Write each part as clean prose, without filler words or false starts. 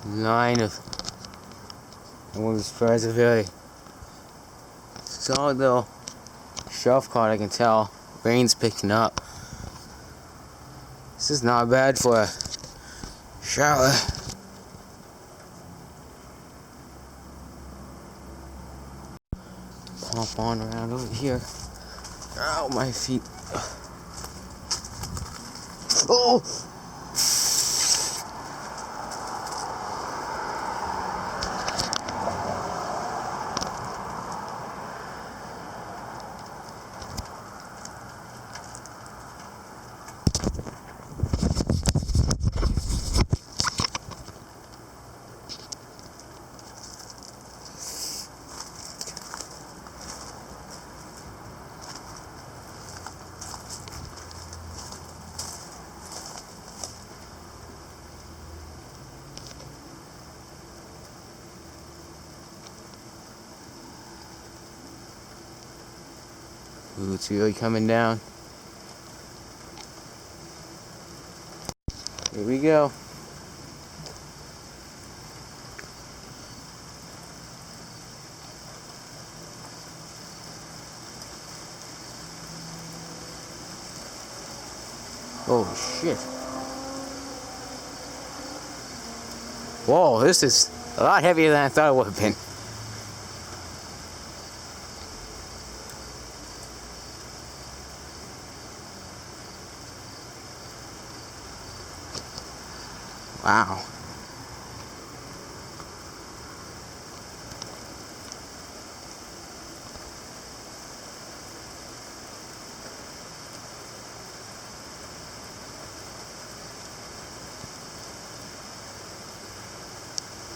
line of, I was surprised, a very solid little shelf card. I can tell rain's picking up. This is not bad for a shower. Pop on around over here. Ow, my feet. Oh! Ooh, it's really coming down. Here we go. Oh shit. Whoa, this is a lot heavier than I thought it would have been. Wow.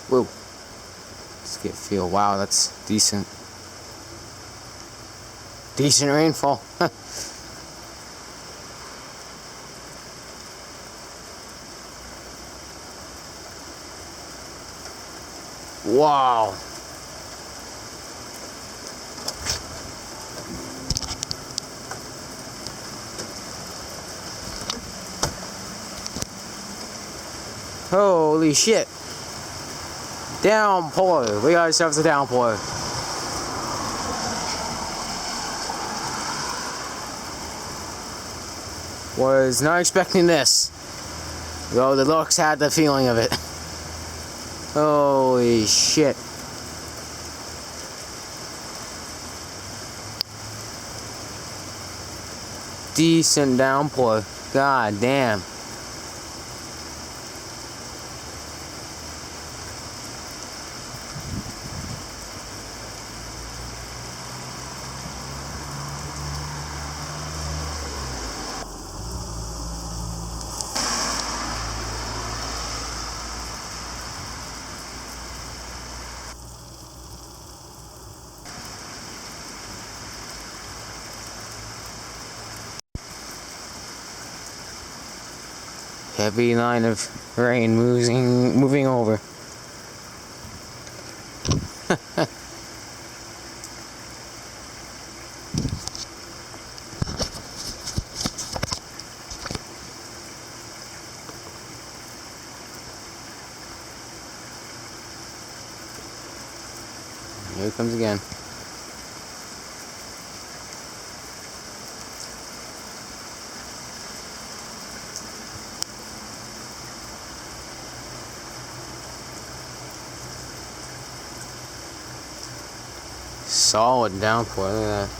Whoa. Let's get a feel. Wow, that's decent. Decent rainfall. Wow. Holy shit. Downpour. We got ourselves a downpour. Was not expecting this. Though the looks had the feeling of it. Holy shit. Decent downpour. God damn. Heavy line of rain moving over. Here it comes again. Solid downpour, look at that.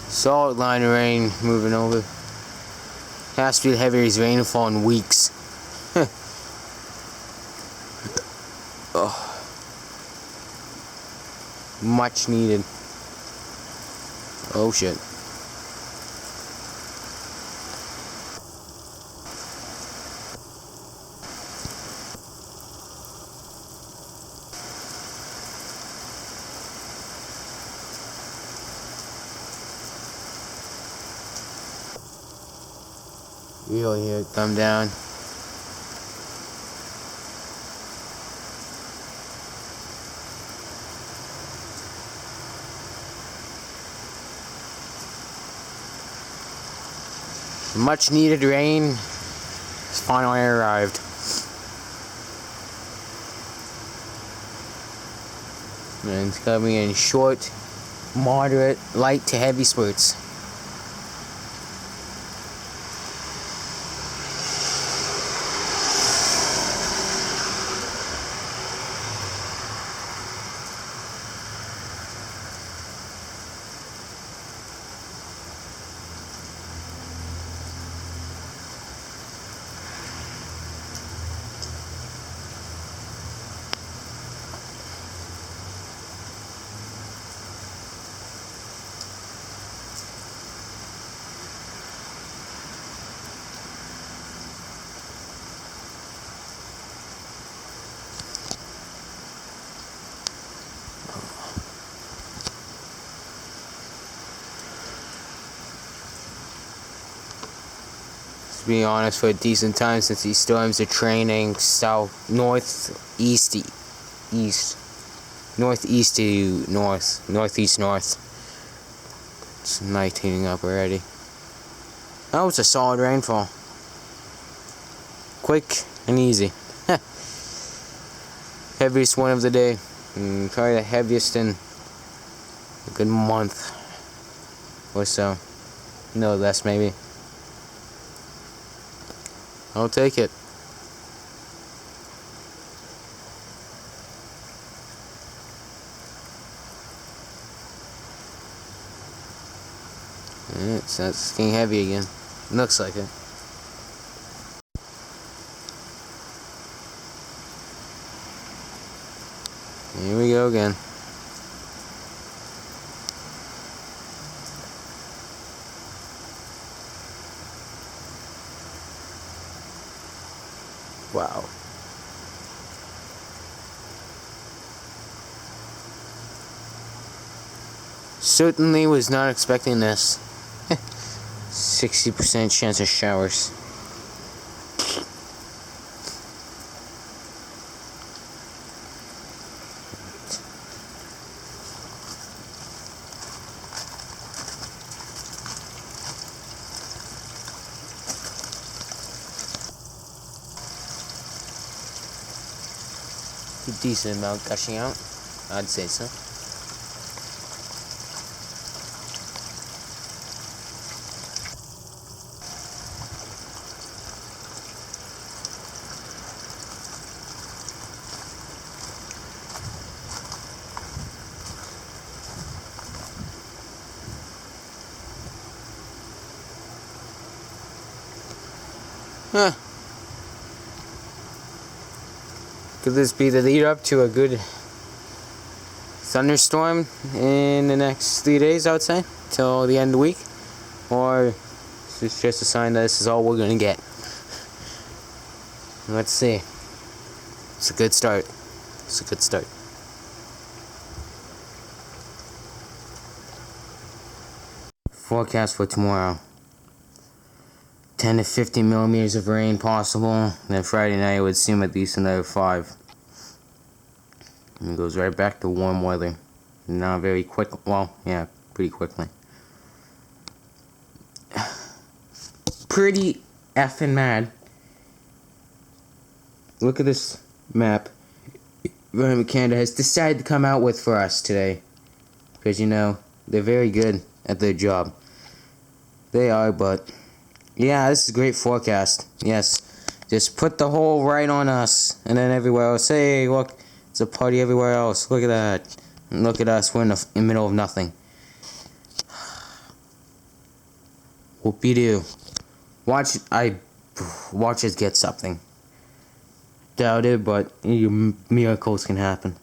Solid line of rain moving over. Has to be the heaviest rainfall in weeks. Oh. Much needed. Oh shit. You'll hear it come down. Much needed rain has finally arrived. And it's coming in short, moderate, light to heavy spurts. To be honest, for a decent time since these storms are training northeast to northeast north. It's night heating up already. That was a solid rainfall. Quick and easy. Heaviest one of the day. Probably the heaviest in a good month or so. No less, maybe. I'll take it. It's getting heavy again. Looks like it. Here we go again. Wow. Certainly was not expecting this. 60% chance of showers. A decent amount gushing out, I'd say so. Huh. Could this be the lead up to a good thunderstorm in the next 3 days, I would say, till the end of the week? Or is this just a sign that this is all we're gonna get? Let's see. It's a good start. It's a good start. Forecast for tomorrow. 10 to 50 millimeters of rain possible. Then Friday night I would assume at least another 5. And it goes right back to warm weather. Not very quick. Well, yeah, pretty quickly. Pretty effing mad. Look at this map Vernon Canada has decided to come out with for us today. Because, you know, they're very good at their job. They are, but yeah, this is a great forecast. Yes, just put the whole right on us, and then everywhere else. Hey, look, it's a party everywhere else. Look at that. And look at us. We're in the middle of nothing. Whoopie-doo. Watch us get something. Doubt it, but miracles can happen.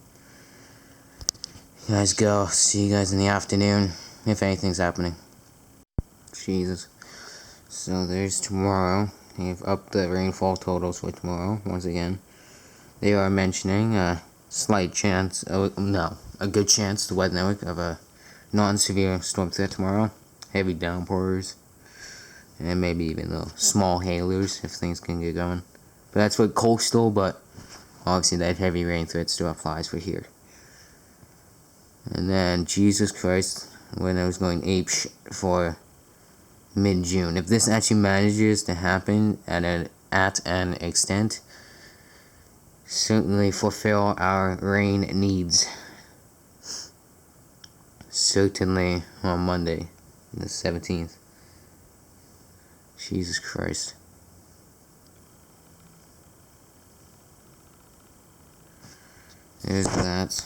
You guys go. See you guys in the afternoon, if anything's happening. Jesus. So there's tomorrow. They've upped the rainfall totals for tomorrow once again. They are mentioning a slight chance, a good chance, the Weather Network, of a non-severe storm threat tomorrow. Heavy downpours, and maybe even little small hailers if things can get going. But that's for coastal, but obviously that heavy rain threat still applies for here. And then, Jesus Christ, when I was going for mid-June. If this actually manages to happen at an extent, certainly fulfill our rain needs. Certainly on Monday, the 17th. Jesus Christ. There's that.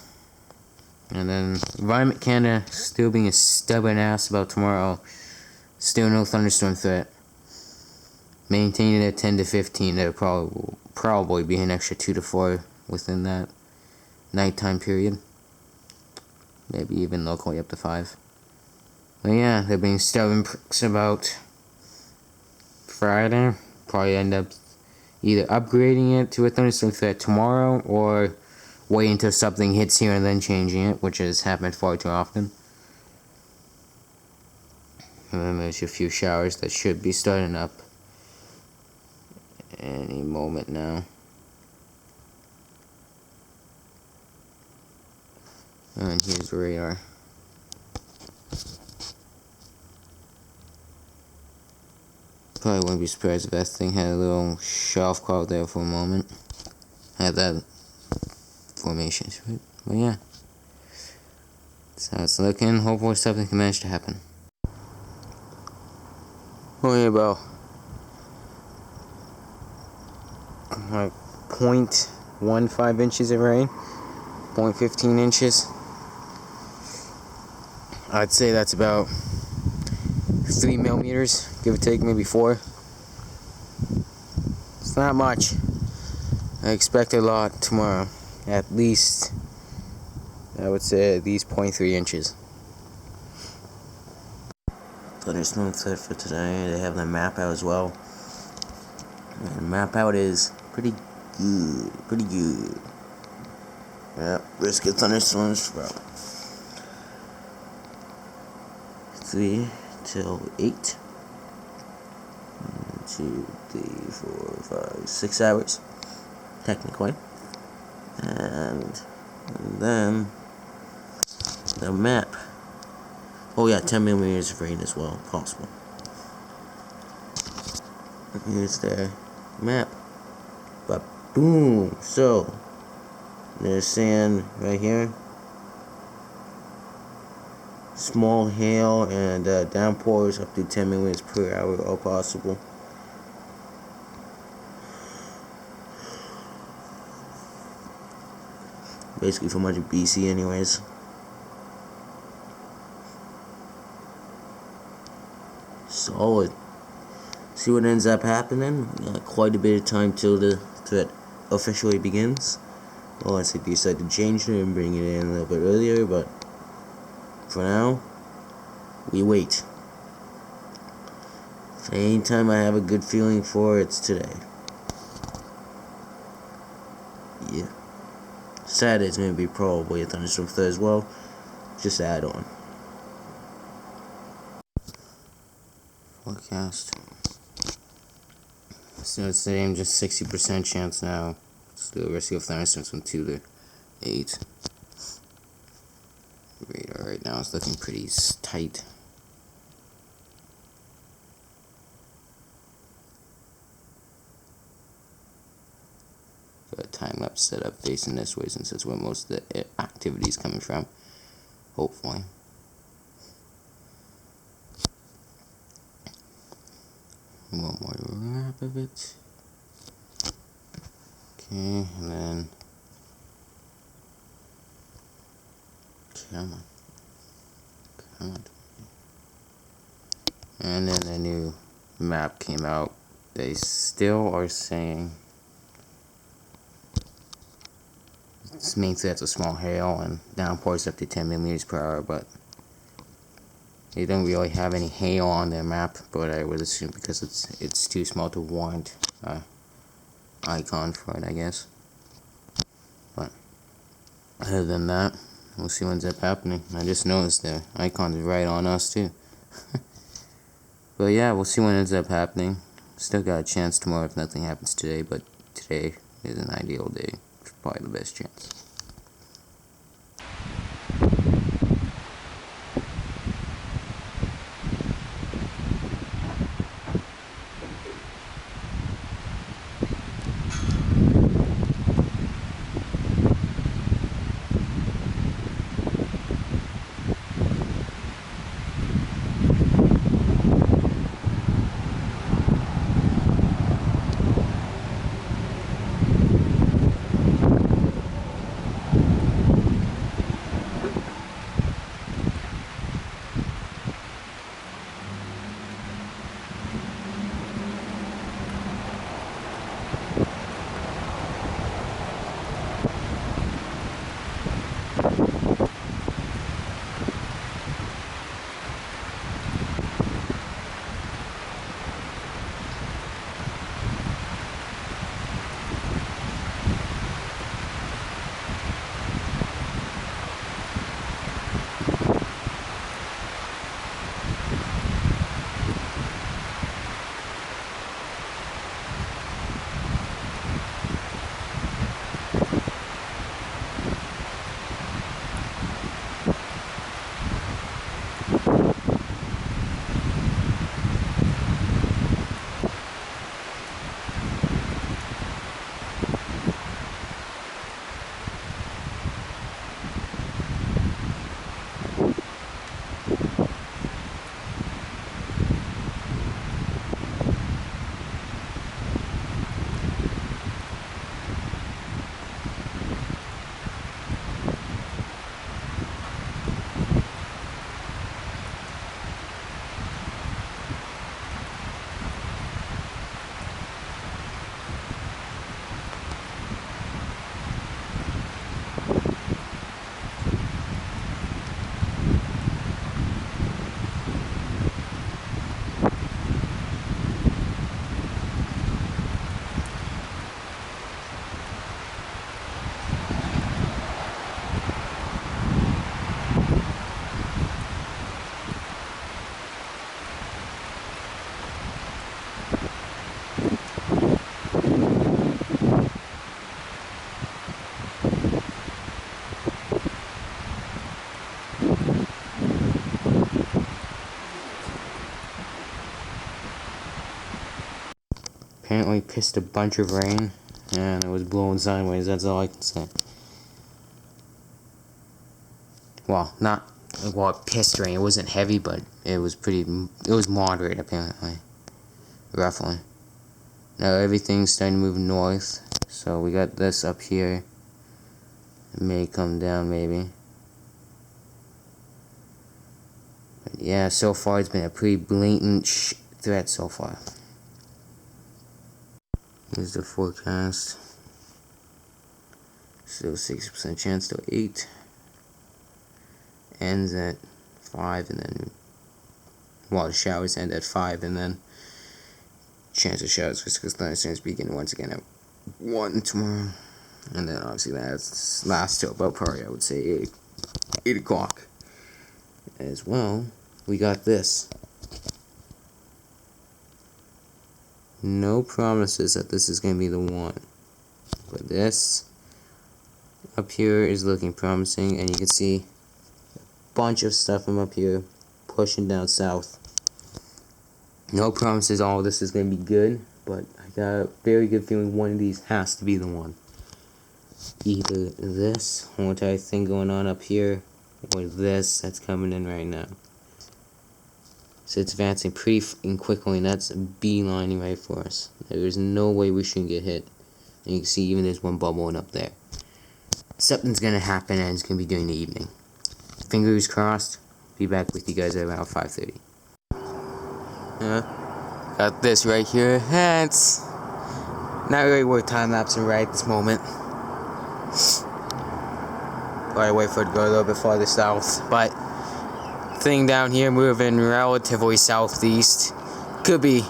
And then Environment Canada still being a stubborn ass about tomorrow. Still no thunderstorm threat. Maintaining at 10 to 15. There'll probably be an extra 2 to 4 within that nighttime period. Maybe even locally up to 5. But yeah, they're being stubborn pricks about Friday. Probably end up either upgrading it to a thunderstorm threat tomorrow or wait until something hits here and then changing it, which has happened far too often. And then there's a few showers that should be starting up any moment now. And here's the radar. Probably wouldn't be surprised if that thing had a little shelf cloud there for a moment. Had that formation to it. But yeah. That's how it's looking. Hopefully something can manage to happen. Only about like 0.15 inches of rain. 0.15 inches. I'd say that's about 3 millimeters, give or take, maybe 4. It's not much. I expect a lot tomorrow. At least, I would say at least 0.3 inches. Thunderstorm threat for today. They have the map out as well. And the map out is pretty good. Pretty good. Yeah, risk of thunderstorms from 3 till 8. 1, 2, 3, 4, 5, 6 hours, technically. And then the map. Oh yeah, 10 millimeters of rain as well, possible. Here's the map. But boom! So there's sand right here. Small hail and downpours up to 10 millimeters per hour are possible. Basically for much of BC anyways. Solid. See what ends up happening. Quite a bit of time till the threat officially begins. Unless they decide to change it and bring it in a little bit earlier, but for now, we wait. Anytime I have a good feeling for, it's today. Yeah. Saturday's going to be probably a thunderstorm threat as well. Just add on. Forecast. So it's saying just 60% chance now. Still risk of thunderstorms from 2 to 8. Radar right now is looking pretty tight. Got a time lapse set up facing this way since that's where most of the activity is coming from. Hopefully. One more wrap of it. Okay, and then come on. And then a new map came out. They still are saying this means that's a small hail and downpours up to 10 millimeters per hour, but they don't really have any hail on their map. But I would assume because it's too small to warrant icon for it, I guess. But other than that, we'll see what ends up happening. I just noticed the icon is right on us too. But yeah, we'll see what ends up happening. Still got a chance tomorrow if nothing happens today, but today is an ideal day. It's probably the best chance. apparently pissed a bunch of rain, and it was blowing sideways. That's all I can say. Well, it pissed rain. It wasn't heavy, but it was moderate, apparently. Roughly. Now everything's starting to move north, so we got this up here. It may come down, maybe. But yeah, so far it's been a pretty blatant threat so far. Here's the forecast. Still 60% chance, still 8. Ends at 5, and then, well, the showers end at 5, and then chance of showers for 6 thunderstorms begin once again at 1 tomorrow. And then obviously that lasts till about probably, I would say, 8 o'clock. As well, we got this. No promises that this is going to be the one. But this up here is looking promising, and you can see a bunch of stuff from up here pushing down south. No promises all this is going to be good, but I got a very good feeling one of these has to be the one. Either this whole entire thing going on up here, or this that's coming in right now. So it's advancing pretty quickly, and that's beelining right for us. There's no way we shouldn't get hit. And you can see even there's one bubbling up there. Something's gonna happen, and it's gonna be during the evening. Fingers crossed. Be back with you guys at around 5:30. Got this right here. It's not really worth time-lapsing right this moment. Probably wait for it to go a little bit farther south, but thing down here moving relatively southeast. Could be,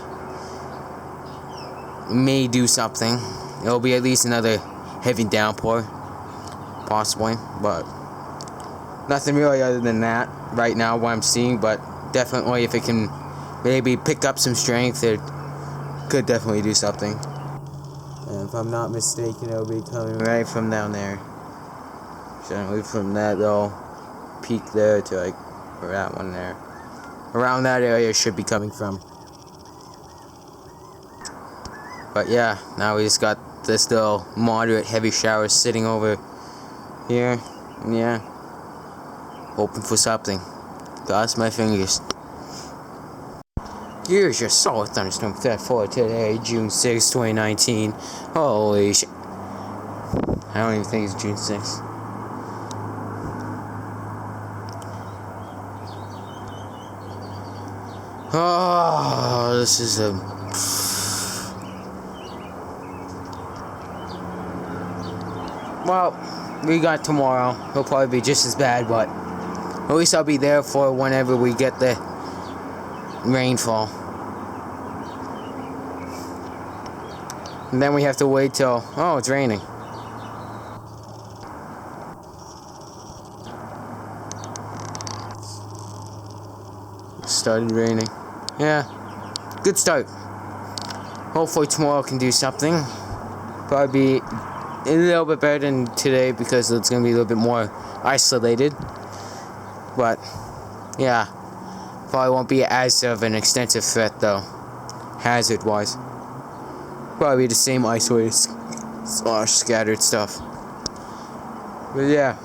may do something. It'll be at least another heavy downpour, possibly, but nothing really other than that right now what I'm seeing. But definitely if it can maybe pick up some strength, it could definitely do something. And if I'm not mistaken, it'll be coming right from down there. Generally from that little peak there to like, or that one there. Around that area should be coming from. But yeah, now we just got this little moderate heavy shower sitting over here. Yeah. Hoping for something. Cross my fingers. Here's your solid thunderstorm threat for today, June 6, 2019. Holy shit. I don't even think it's June 6th. Oh, this is a... Well, we got tomorrow. It'll probably be just as bad, but at least I'll be there for whenever we get the rainfall. And then we have to wait till... Oh, it's raining. Started raining. Yeah, good start. Hopefully tomorrow can do something. Probably be a little bit better than today because it's going to be a little bit more isolated. But, yeah, probably won't be as of an extensive threat though, hazard-wise. Probably the same isolated / scattered stuff. But yeah.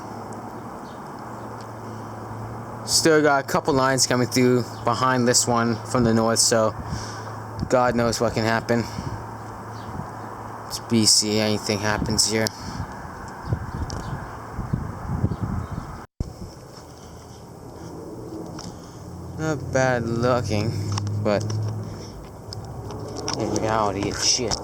Still got a couple lines coming through behind this one from the north, so God knows what can happen. It's BC, anything happens here. Not bad looking, but in reality it's shit.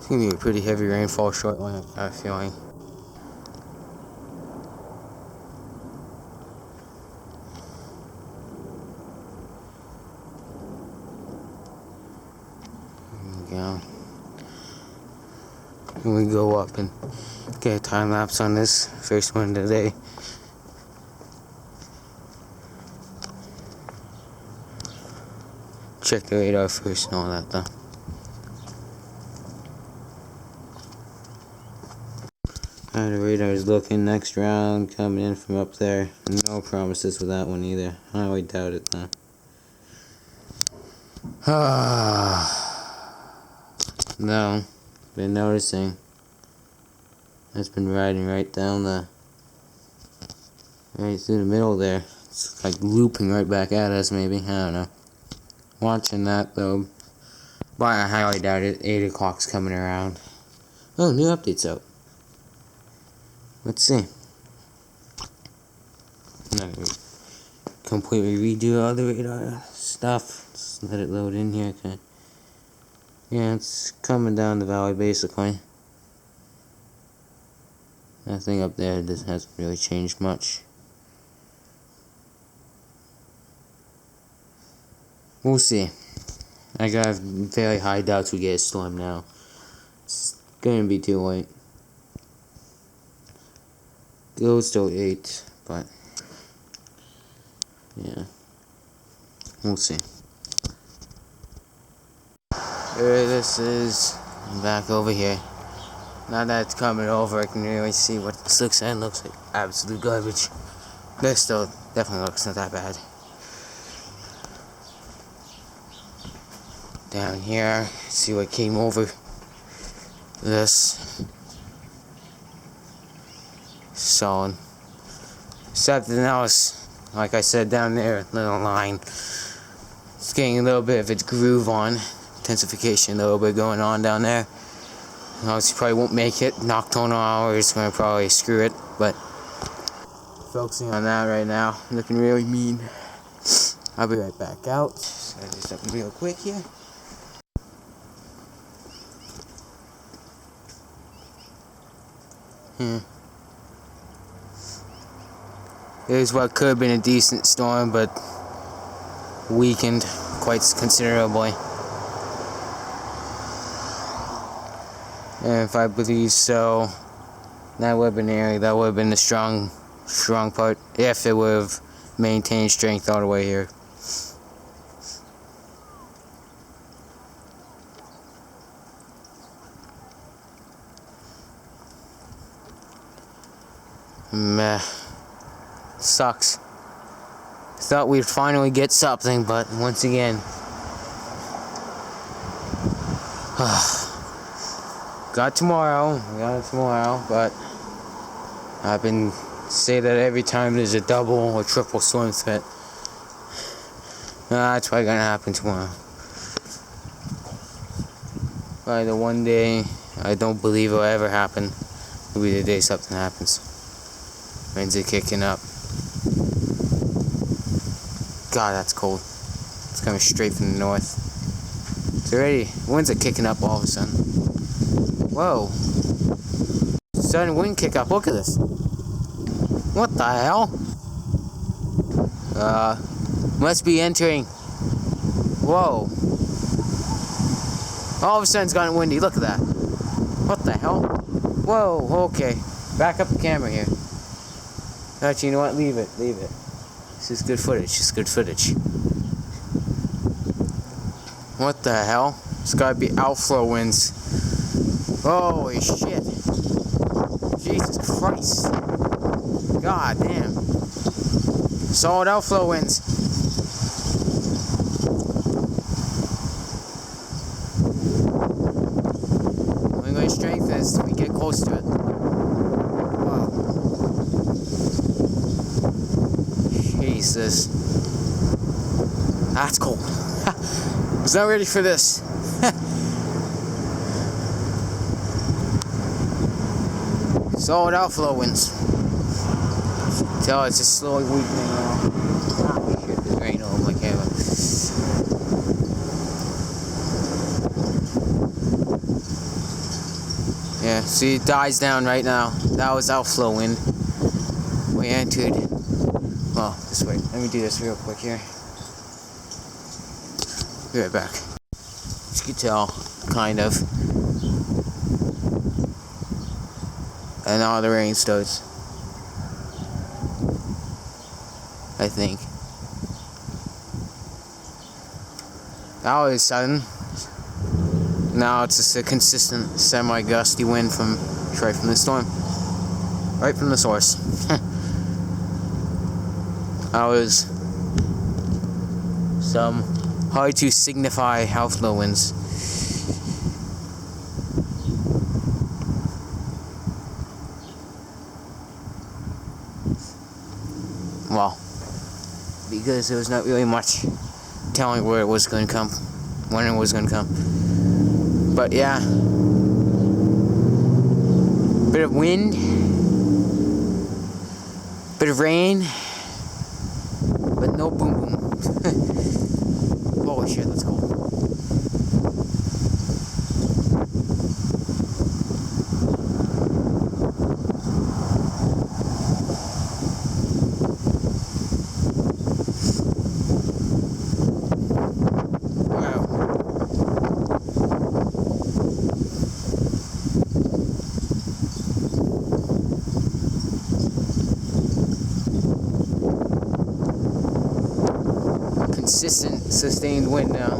It's gonna be a pretty heavy rainfall shortly, I have a feeling. There we go. go up and get a time lapse on this first one today. Check the radar first and all that though. How the radar is looking. Next round coming in from up there. No promises with that one either. I highly doubt it though. No, been noticing. It's been riding right down right through the middle there. It's like looping right back at us maybe. I don't know. Watching that though. But I highly doubt it. 8 o'clock's coming around. Oh, new updates out. Let's see. I'm not gonna completely redo all the radar stuff. Just let it load in here. Okay. Yeah, it's coming down the valley basically. That thing up there just hasn't really changed much. We'll see. I got very high doubts we get a storm now. It's gonna be too late. Goes till 8, but yeah, we'll see. Here this is. I'm back over here. Now that it's coming over, I can really see what this looks like. It looks like absolute garbage. This still definitely looks not that bad. Down here, see what came over this. Solid. Something else, like I said down there, little line. It's getting a little bit of its groove on. Intensification a little bit going on down there. Obviously probably won't make it. Nocturnal hours gonna probably screw it, but focusing on that right now. Looking really mean. I'll be right back out. Just gotta do something real quick here. Here's what could have been a decent storm, but weakened quite considerably. And if I believe so, that would have been area, that would have been the strong part, if it would have maintained strength all the way here. Meh. Sucks. Thought we'd finally get something, but once again, got it tomorrow, but I've been say that every time there's a double or triple storm threat. That's probably gonna happen tomorrow. Probably the one day I don't believe it'll ever happen will be the day something happens. Winds are kicking up. God, that's cold. It's coming straight from the north. It's already, winds are kicking up all of a sudden. Whoa. Sudden wind kick up, look at this. What the hell? Must be entering. Whoa. All of a sudden it's gotten windy, look at that. What the hell? Whoa, okay. Back up the camera here. Actually, you know what? Leave it. This is good footage. What the hell? It's gotta be outflow winds. Holy shit. Jesus Christ. God damn. Solid outflow winds. We're going to strengthen as we get close to it. Wow. Jesus. That's cold. I was not ready for this. Solid outflow winds. Tell it's just slowly weakening now. Ah, shit, there's rain all over my camera. Yeah, see, it dies down right now. That was outflow wind. We entered. Well, this way. Let me do this real quick here. Be right back. As you can tell, kind of. and all the rain starts. I think. All of a sudden, now it's just a consistent semi-gusty wind from right from the storm, right from the source. That was some hard to signify outflow winds. Well, because there was not really much telling where it was going to come, when it was going to come. But yeah, bit of wind, bit of rain, but no boom boom. Holy shit, let's go. Consistent, sustained wind now.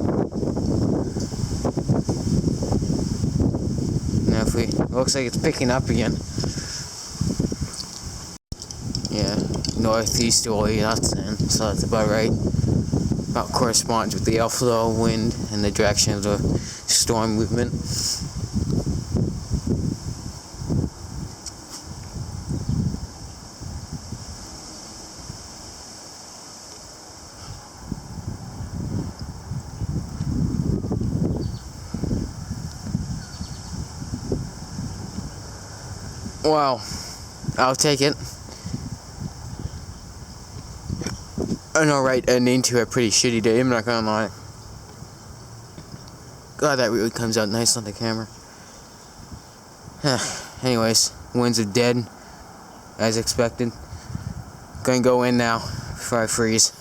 Now if we, looks like it's picking up again. Yeah, northeasterly, that's in, so that's about right. About corresponds with the outflow wind and the direction of the storm movement. Wow, I'll take it. An alright ending to a pretty shitty day, I'm not gonna lie. God, that really comes out nice on the camera. Anyways, winds are dead, as expected. Gonna go in now before I freeze.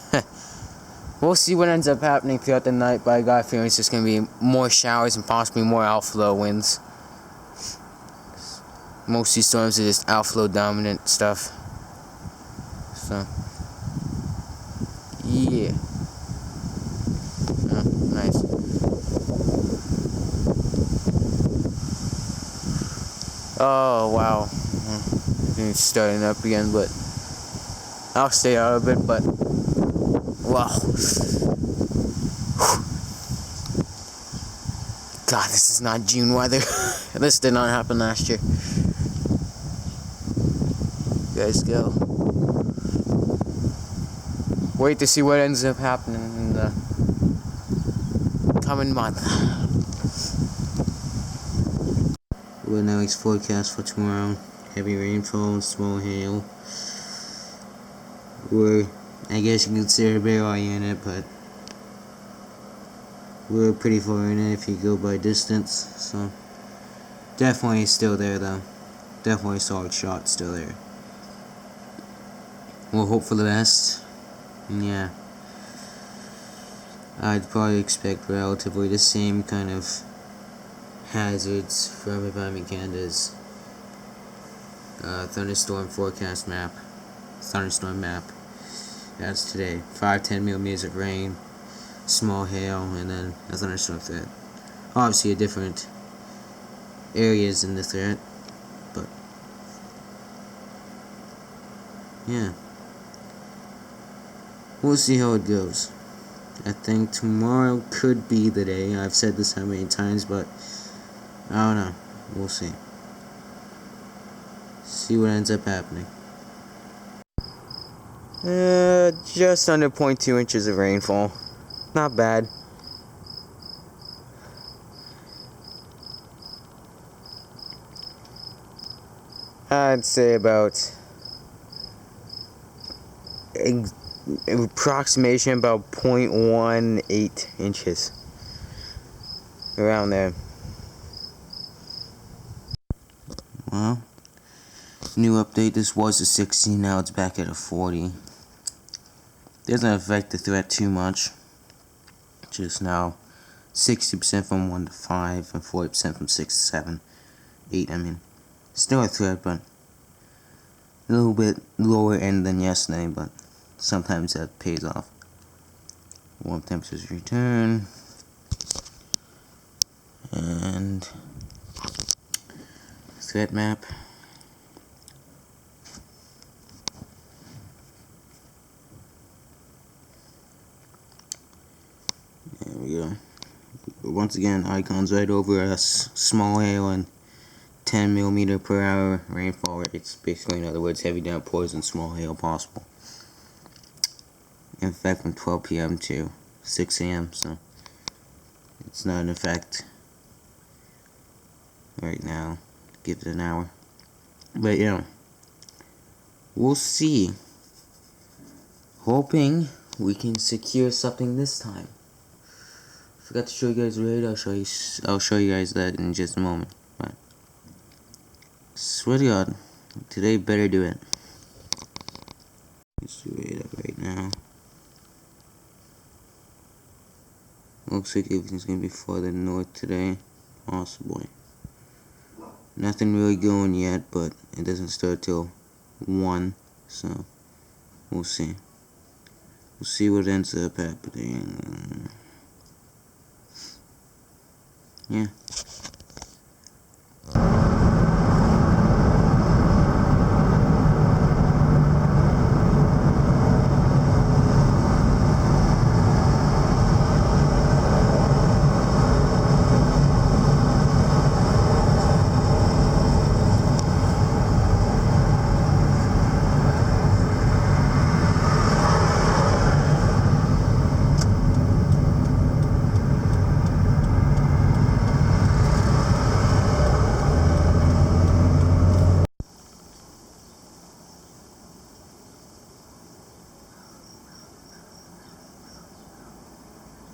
We'll see what ends up happening throughout the night, but I got a feeling it's just gonna be more showers and possibly more outflow winds. Most of these storms are just outflow dominant stuff. So, yeah. Oh, nice. Oh, wow. It's starting up again, but I'll stay out of it, but wow. God, this is not June weather. This did not happen last year. Guys, go. Wait to see what ends up happening in the coming month. Well, now it's forecast for tomorrow. Heavy rainfall and small hail. We're, I guess you can consider barely in it, but we're pretty far in it if you go by distance. So definitely still there though. Definitely a solid shot still there. We'll hope for the best. Yeah. I'd probably expect relatively the same kind of hazards for everybody in Canada's thunderstorm forecast map. Thunderstorm map. That's today. 5-10 millimeters of rain, small hail, and then a thunderstorm threat. Obviously, different areas in the threat, but yeah. We'll see how it goes. I think tomorrow could be the day. I've said this how many times, but I don't know. We'll see. See what ends up happening. Just under 0.2 inches of rainfall. Not bad. I'd say about approximation about 0.18 inches. Around there. Well, new update, this was a 60, now it's back at a 40. Doesn't affect the threat too much. Just now 60% from 1 to 5 and 40% from 6 to 7. 8, I mean. Still a threat, but a little bit lower end than yesterday, but sometimes that pays off. Warm temperatures return, and threat map. There we go. Once again, icons right over us. Small hail and 10 mm per hour rainfall rates. Basically, in other words, heavy downpours and small hail possible. In effect from 12 p.m. to 6 a.m. So it's not in effect right now. Give it an hour. But yeah, we'll see. Hoping we can secure something this time. Forgot to show you guys radar. I'll show you guys that in just a moment. But swear to God, today better do it. Let's do radar right now. Looks like everything's gonna be farther north today, possibly. Nothing really going yet, but it doesn't start till 1, so we'll see. We'll see what ends up happening. Yeah.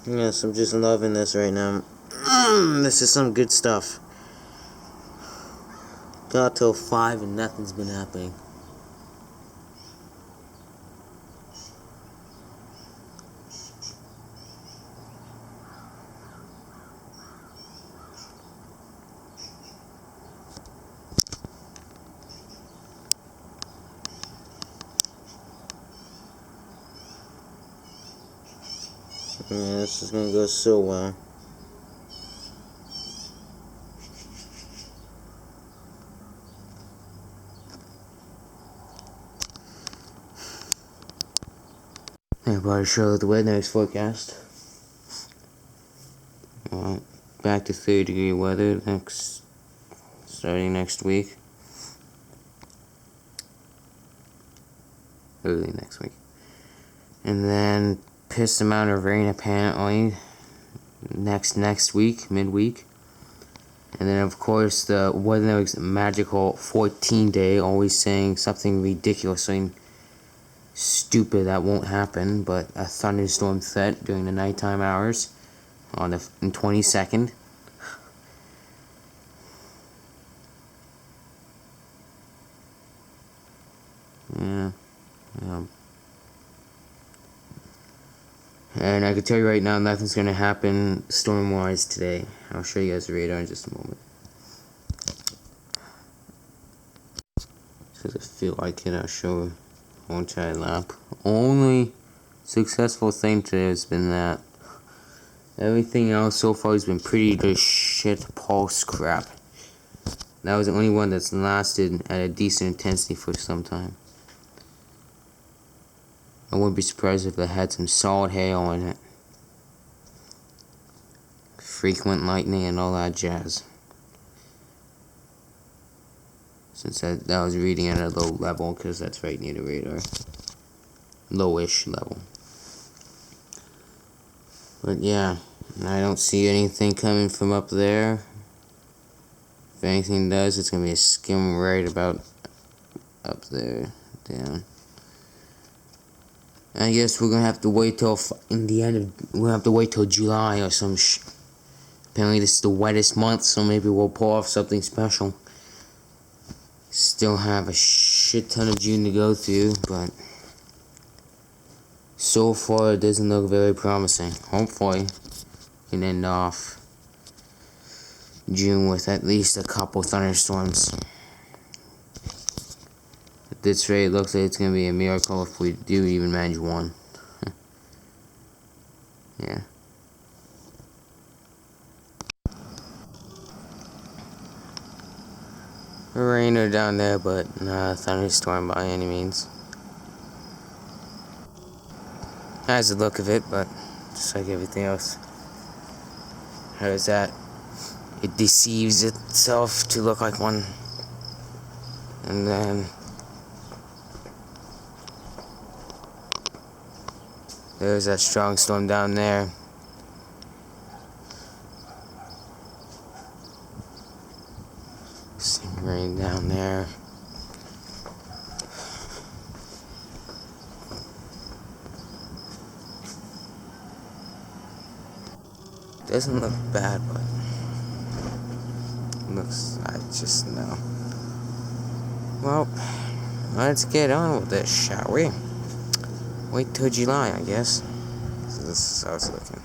Yes, I'm just loving this right now. This is some good stuff. Got till 5 and nothing's been happening. Yeah, this is gonna go so well. Everybody show the weather next forecast. Back to 30-degree weather starting next week. Early next week. And then piss amount of rain apparently next week, midweek. And then of course the weather's magical 14-day, always saying something ridiculously stupid that won't happen, but a thunderstorm threat during the nighttime hours on the 22nd. Yeah. And I can tell you right now, nothing's gonna happen storm-wise today. I'll show you guys the radar in just a moment. Because I feel like it, I'll show one time lap. Only successful thing today has been that. Everything else so far has been pretty good shit pulse crap. That was the only one that's lasted at a decent intensity for some time. I wouldn't be surprised if it had some solid hail in it. Frequent lightning and all that jazz. Since that was reading at a low level, because that's right near the radar. Lowish level. But yeah, I don't see anything coming from up there. If anything does, it's going to be a skim right about up there, down. I guess we're gonna have to wait till we're gonna have to wait till July or some apparently this is the wettest month, so maybe we'll pull off something special. Still have a shit ton of June to go through, but so far it doesn't look very promising. Hopefully we can end off June with at least a couple thunderstorms. At this rate, it looks like it's gonna be a miracle if we do even manage one. Yeah. A rainer down there, but not a thunderstorm by any means. Has the look of it, but just like everything else. How's that? It deceives itself to look like one. And then there's that strong storm down there. Some rain down there. Doesn't look bad, but looks, I just know. Well, let's get on with this, shall we? Wait till July, I guess. So this is how it's looking.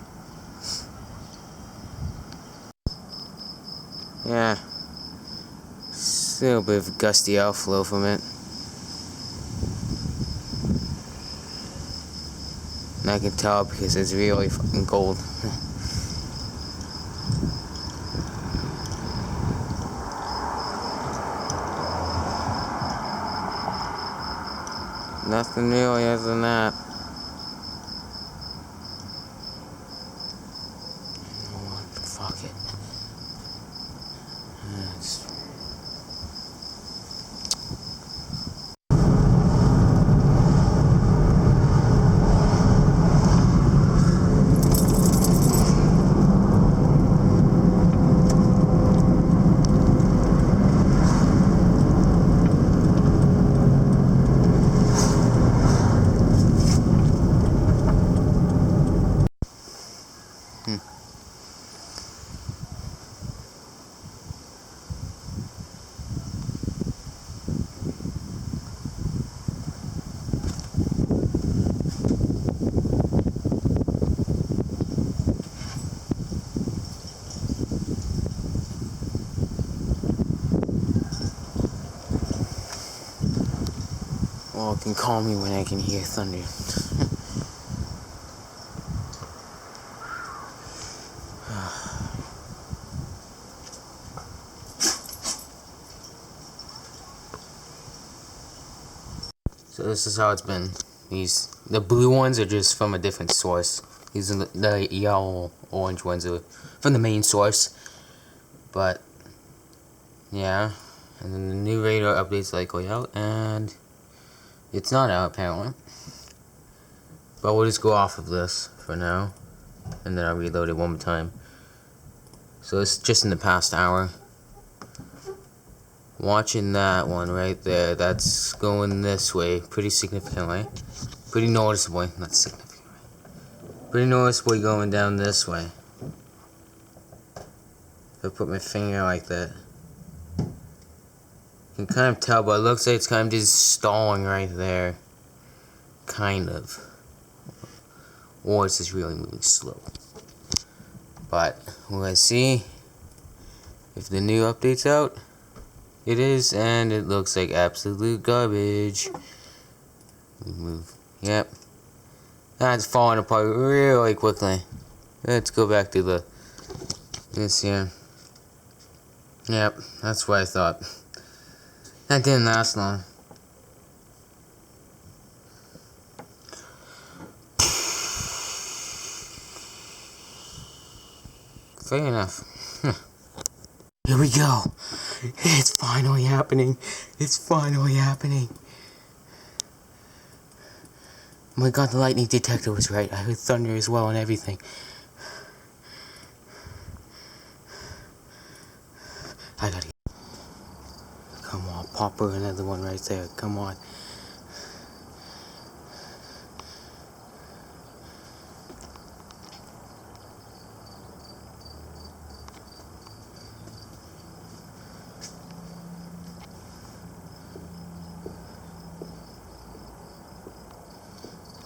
Yeah. Still a bit of gusty outflow from it. And I can tell because it's really fucking cold. Nothing really other than that. Fuck it. Well, it can call me when I can hear thunder. So this is how it's been. The blue ones are just from a different source. These are the yellow, orange ones are from the main source. But yeah, and then the new radar update's likely out, and it's not out apparently. But we'll just go off of this for now, and then I'll reload it one more time. So it's just in the past hour. Watching that one right there, that's going this way pretty significantly. Pretty noticeably, not significantly. Pretty noticeably going down this way. If I put my finger like that. You can kind of tell, but it looks like it's kind of just stalling right there. Kind of. Or it's just really moving slow. But we're gonna see if the new update's out. It is, and it looks like absolute garbage. Move. Yep. That's falling apart really quickly. Let's go back to this here. Yep, that's what I thought. That didn't last long. Fair enough. Here we go. It's finally happening. It's finally happening. Oh my god, the lightning detector was right. I heard thunder as well and everything. I gotta get... Come on, pop her another one right there. Come on.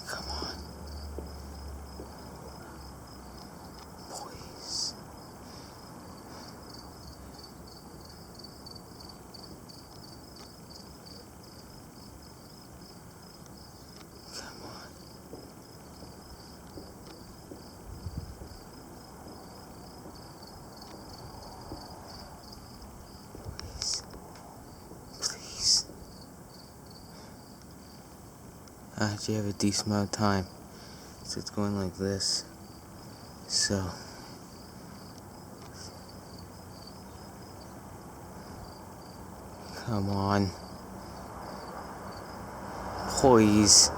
Come on. Please. I actually have a decent amount of time. So it's going like this. So come on. Please.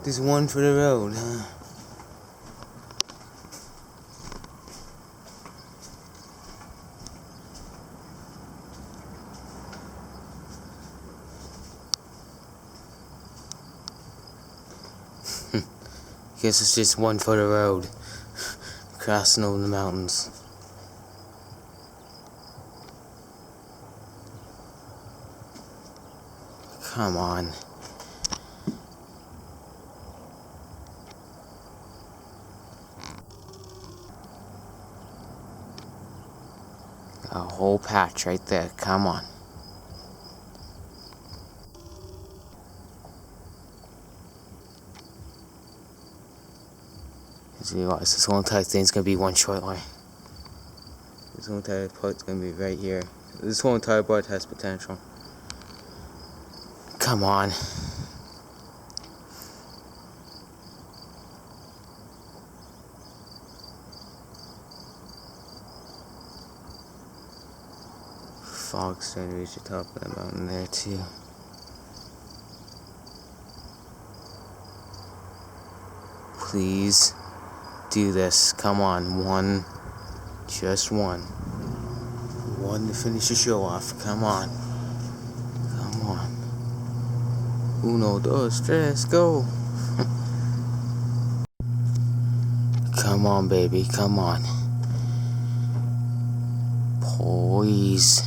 There's one for the road, huh? Guess it's just one for the road. Crossing over the mountains. Come on. A whole patch right there. Come on. This whole entire thing's gonna be one short line. This whole entire part's gonna be right here. This whole entire part has potential. Come on. Fog's starting to reach the top of that mountain there too. Please do this. Come on. One. Just one. One to finish the show off. Come on. Come on. Uno, dos, tres, go. Come on, baby. Come on. Please.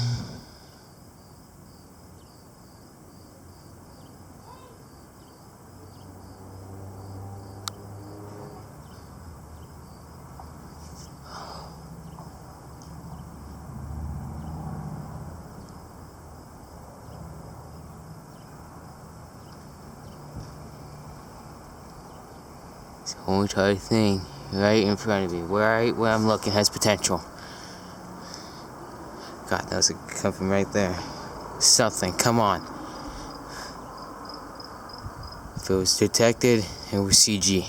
This whole entire thing right in front of me, right where I'm looking, has potential. God, that was coming right there. Something, come on. If it was detected, it was CG.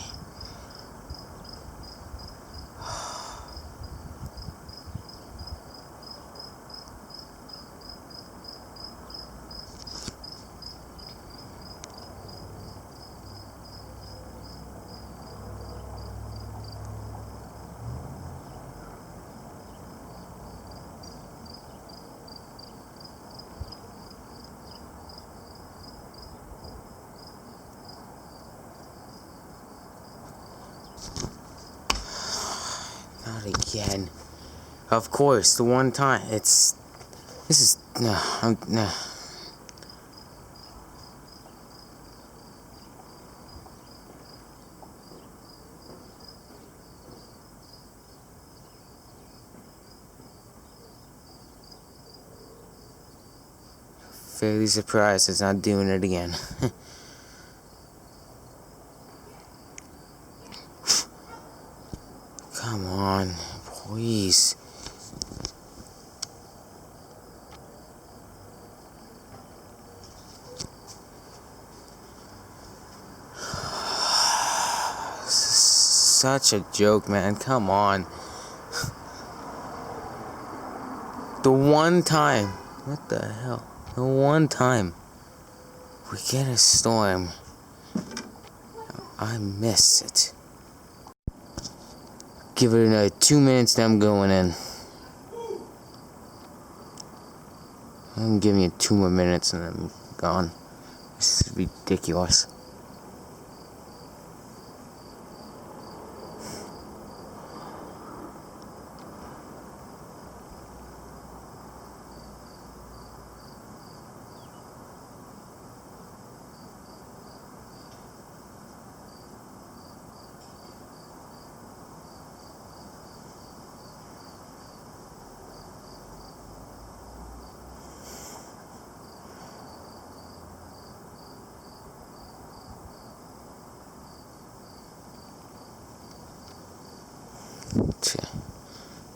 Not again. Of course, the one time. This is, no. Fairly surprised it's not doing it again. Come on, please. Such a joke, man. Come on. The one time. What the hell? The one time we get a storm, I miss it. Give it another 2 minutes, then I'm going in. I'm giving you 2 more minutes and I'm gone. This is ridiculous.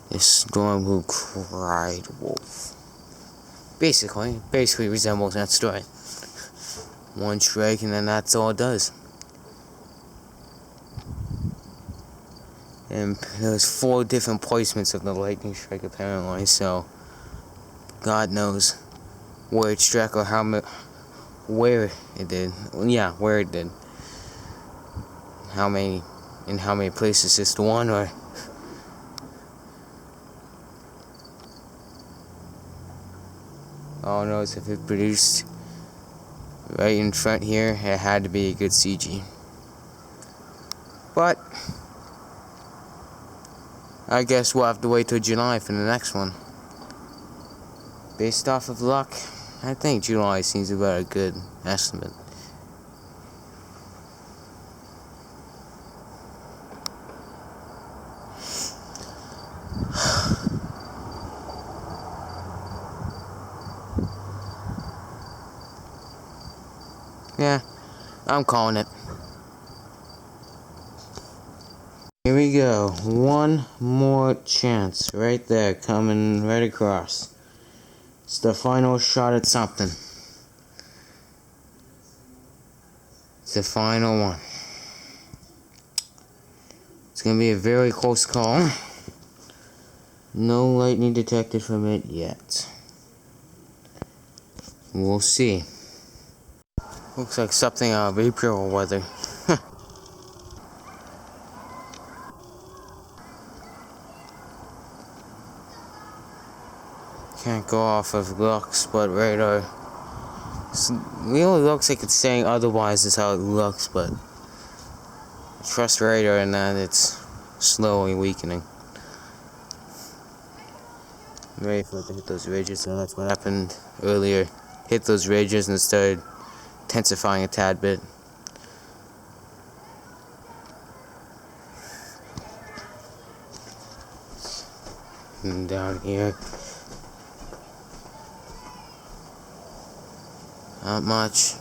This storm who cried wolf. Basically resembles that story. One strike and then that's all it does. And there's 4 different placements of the lightning strike apparently, so God knows where it struck or where it did. Yeah, where it did. How many places? Just one, or all knows if it produced right in front here, it had to be a good CG. But I guess we'll have to wait till July for the next one. Based off of luck, I think July seems about a good estimate. Yeah, I'm calling it. Here we go. One more chance right there, coming right across. It's the final shot at something. It's the final one. It's gonna be a very close call. No lightning detected from it yet. We'll see. Looks like something out of April weather. Can't go off of looks, but radar. It really looks like it's saying otherwise is how it looks, but trust radar in that it's slowly weakening. I'm ready for it to hit those ridges, so that's what happened earlier. Hit those ridges and started intensifying a tad bit. And down here, not much.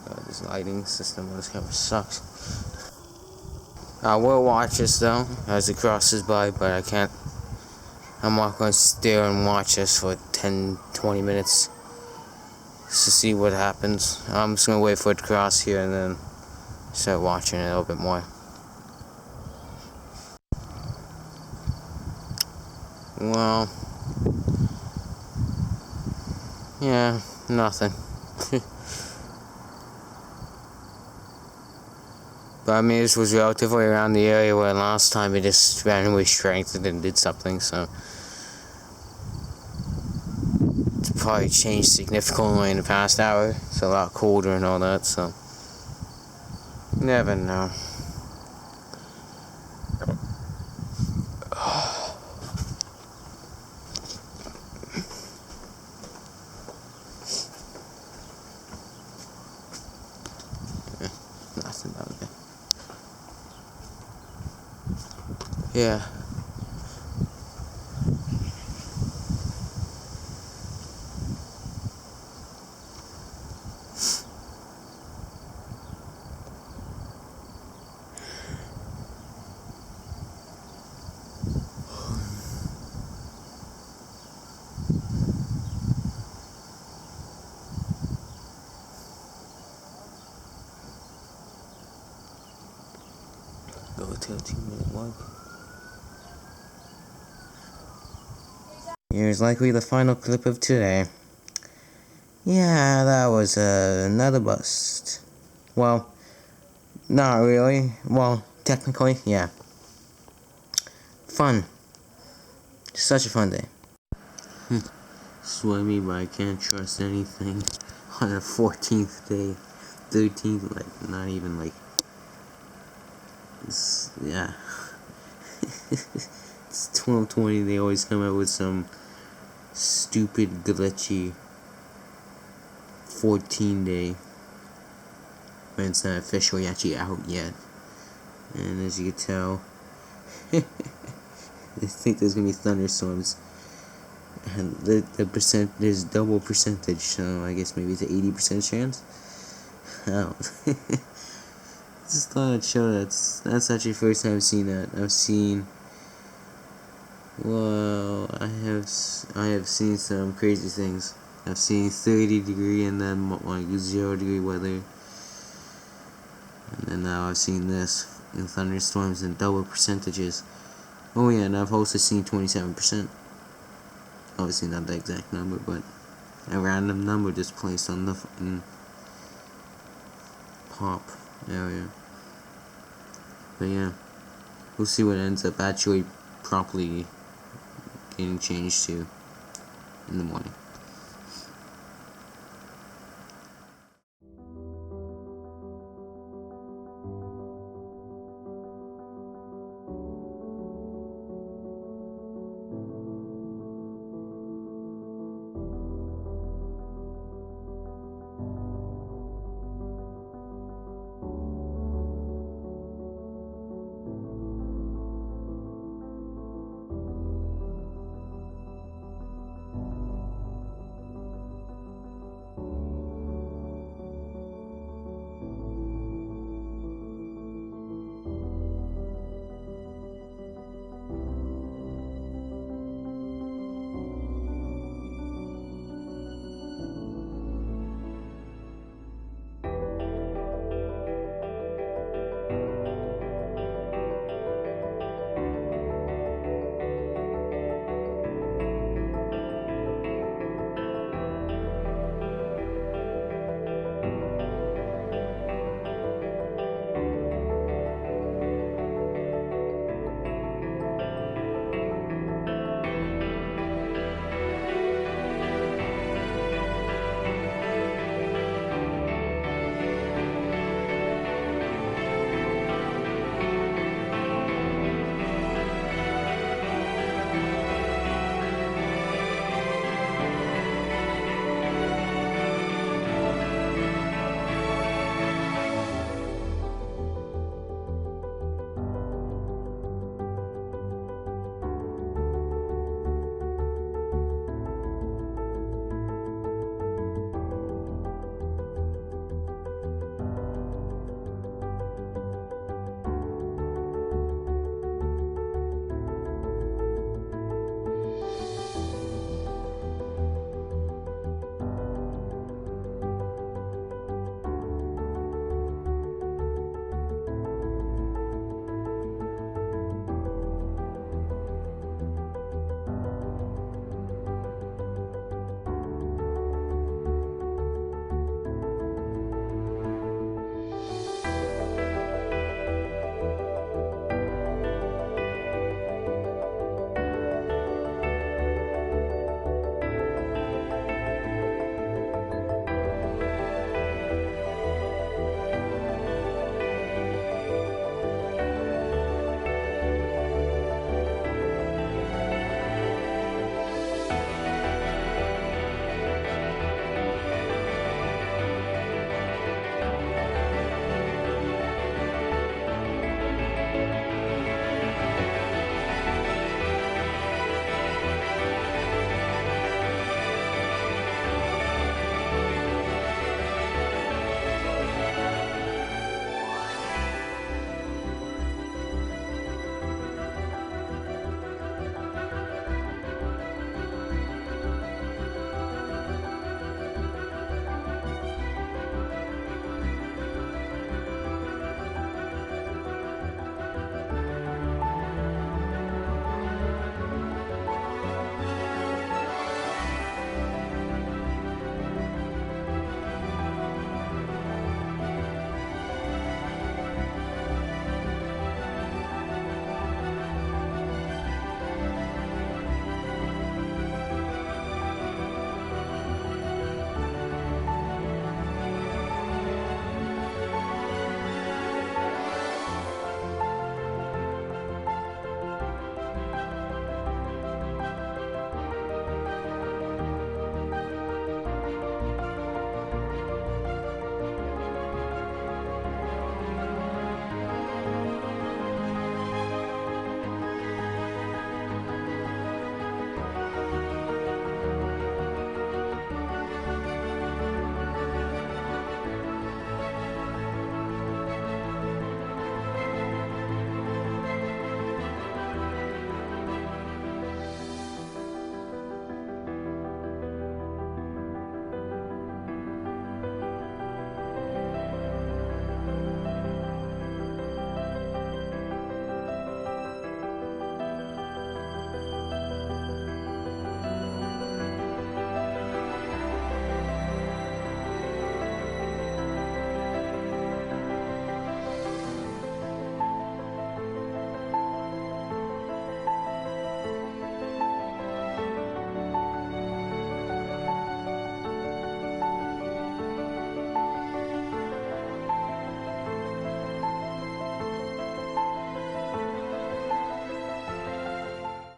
God, this lighting system on this camera sucks. I will watch this though as it crosses by, but I can't. I'm not going to stare and watch this for 10-20 minutes just to see what happens. I'm just going to wait for it to cross here and then start watching it a little bit more. Well, yeah, nothing. But I mean, this was relatively around the area where last time it just randomly strengthened and did something, so it's probably changed significantly in the past hour. It's a lot colder and all that, so never know. Nothing down there. Yeah. Go to a 2-minute mark. Here's likely the final clip of today. Yeah, that was another bust. Well, not really. Well, technically, yeah. Fun. Such a fun day. Swimmy, but I can't trust anything on the 14th day. 13th, like, not even like. Yeah. It's 12:20, they always come out with some stupid, glitchy 14-day when it's not officially actually out yet. And as you can tell, I think there's gonna be thunderstorms. And the percent, there's double percentage, so I guess maybe it's an 80% chance. Oh. just thought I'd show that's actually the first time I've seen that. I've seen, well, I have seen some crazy things. I've seen 30-degree and then like 0-degree weather, and then now I've seen this in thunderstorms and double percentages. Oh yeah, and I've also seen 27%. Obviously not the exact number, but a random number just placed on the pop area. But yeah, we'll see what ends up actually properly getting changed to in the morning.